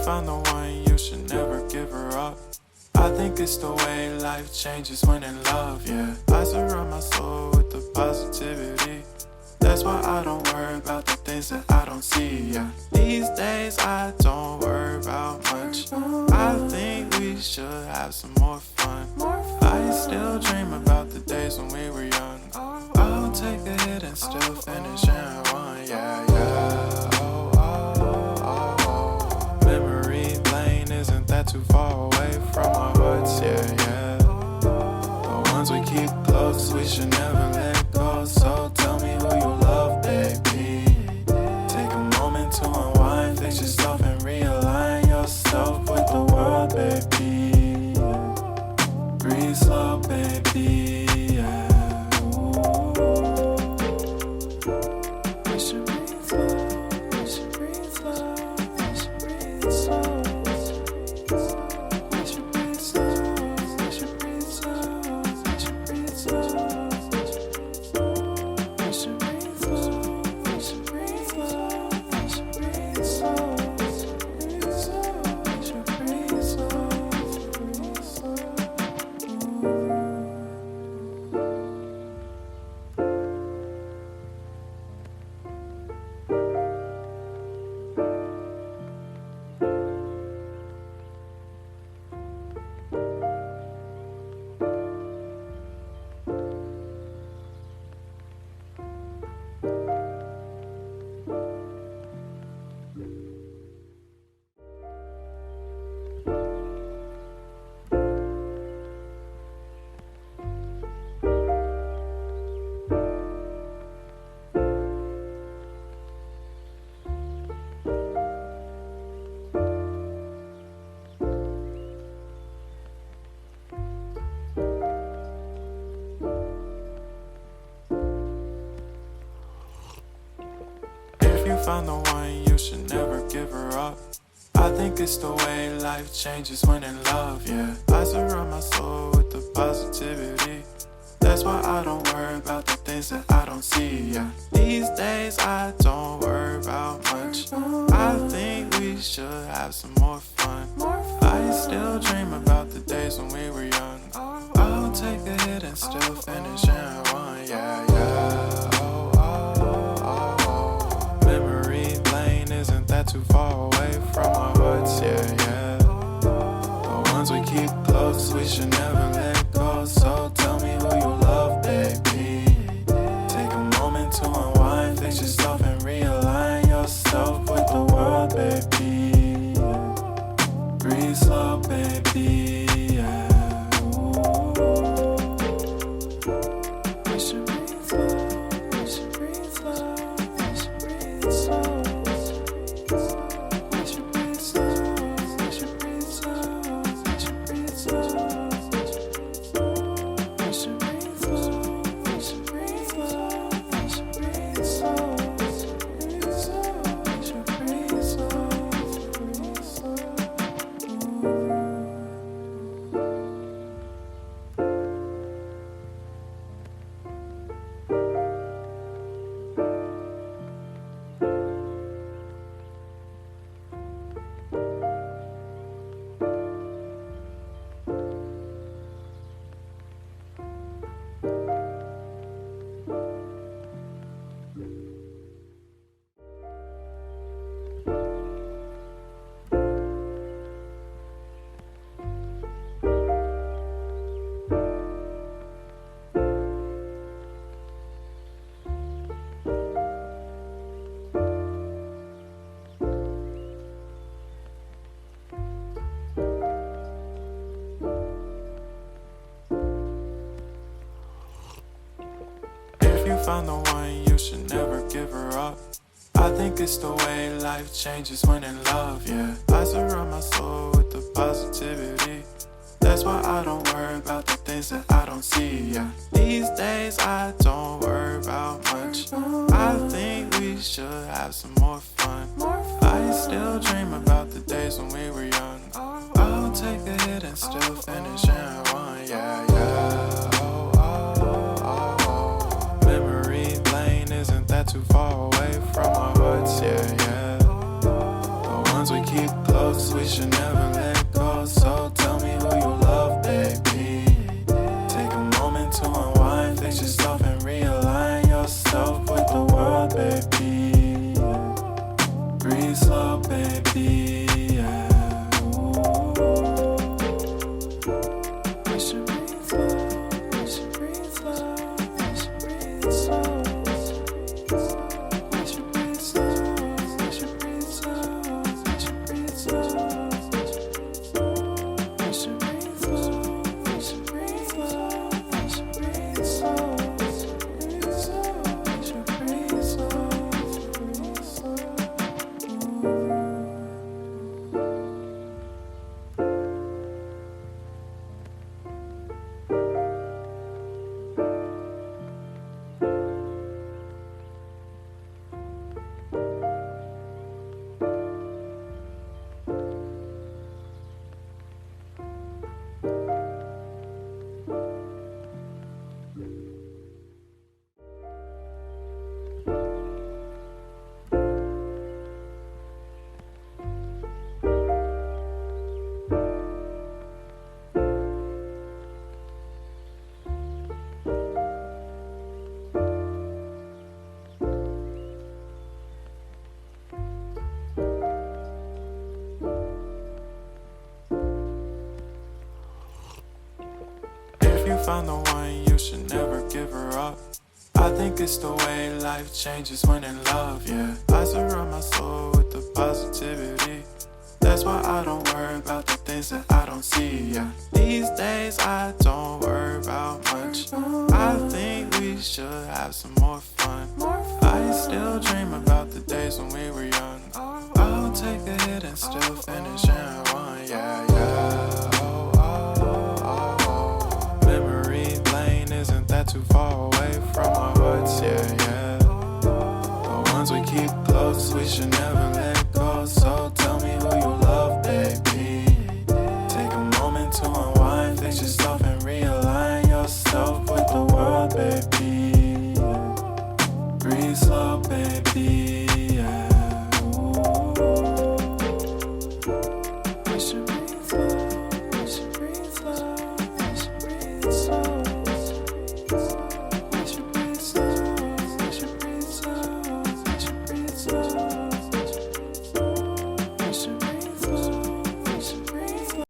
found the one, you should never give her up. I think it's the way life changes when in love, yeah. I surround my soul with the positivity. That's why I don't worry about the things that I don't see, yeah. These days I don't worry about much. I think we should have some more fun. I still dream about the days when we were young. I'll take a hit and still finish in one, yeah, yeah. Oh, oh, oh, oh. Memory lane isn't that too far away from our hearts, yeah, yeah. The ones we keep close, we should never let go. So tell me who you love, baby. Take a moment to unwind, fix yourself and realign yourself with the world, baby. Breathe slow, baby, yeah. We should breathe slow, we should breathe slow, we should breathe slow. We should breathe slow, we should breathe slow, we should breathe slow. We should breathe slow, we should breathe slow, we should breathe slow. We should breathe slow, breathe slow. If you found the one, you should never give her up. I think it's the way life changes when in love, yeah. I surround my soul with the positivity. That's why I don't worry about the things that I don't see, yeah. These days I don't worry about much. I think we should have some more fun. I still dream about the days when we were young. I'll take a hit and still finish in one, yeah, yeah. Oh, oh, oh, oh. Memory lane isn't that too far away from our hearts, yeah, yeah. The ones we keep close, we should never let go. So tell me who you love, baby. Take a moment to unwind, fix yourself and realign yourself with the world, baby. Breathe slow, baby, yeah. We should breathe slow, we should breathe slow, we should breathe slow. We should breathe slow, we should breathe slow, we should breathe slow. We should breathe slow, we should breathe slow, we should breathe slow. We should breathe slow, breathe slow. If you found the one, you should never give her up. I think it's the way life changes when in love, yeah. I surround my soul with the positivity. That's why I don't worry about the things that I don't see, yeah. These days I don't worry about much. I think we should have some more fun. I still dream about the days when we were young. I'll take a hit and still finish in one, yeah, yeah. Oh, oh, oh, oh. Memory lane isn't that too far away from our hearts, yeah, yeah. The ones we keep close, we should never let go. So tell me who you love, baby. Take a moment to unwind, fix yourself and realign yourself with the world, baby. Breathe slow, baby. Yeah. We should breathe slow. We should breathe slow. We should breathe slow. We should breathe slow. We should breathe slow. We should breathe slow. We should breathe slow. We should breathe slow. We should breathe slow. We should breathe slow. If you found the one, you should never give her up. I think it's the way life changes when in love, yeah. I surround my soul with the positivity. That's why I don't worry about the things that I don't see, yeah. These days I don't worry about much. I think we should have some more fun. I still dream about the days when we were young. I'll take a hit and still finish in one, yeah, yeah.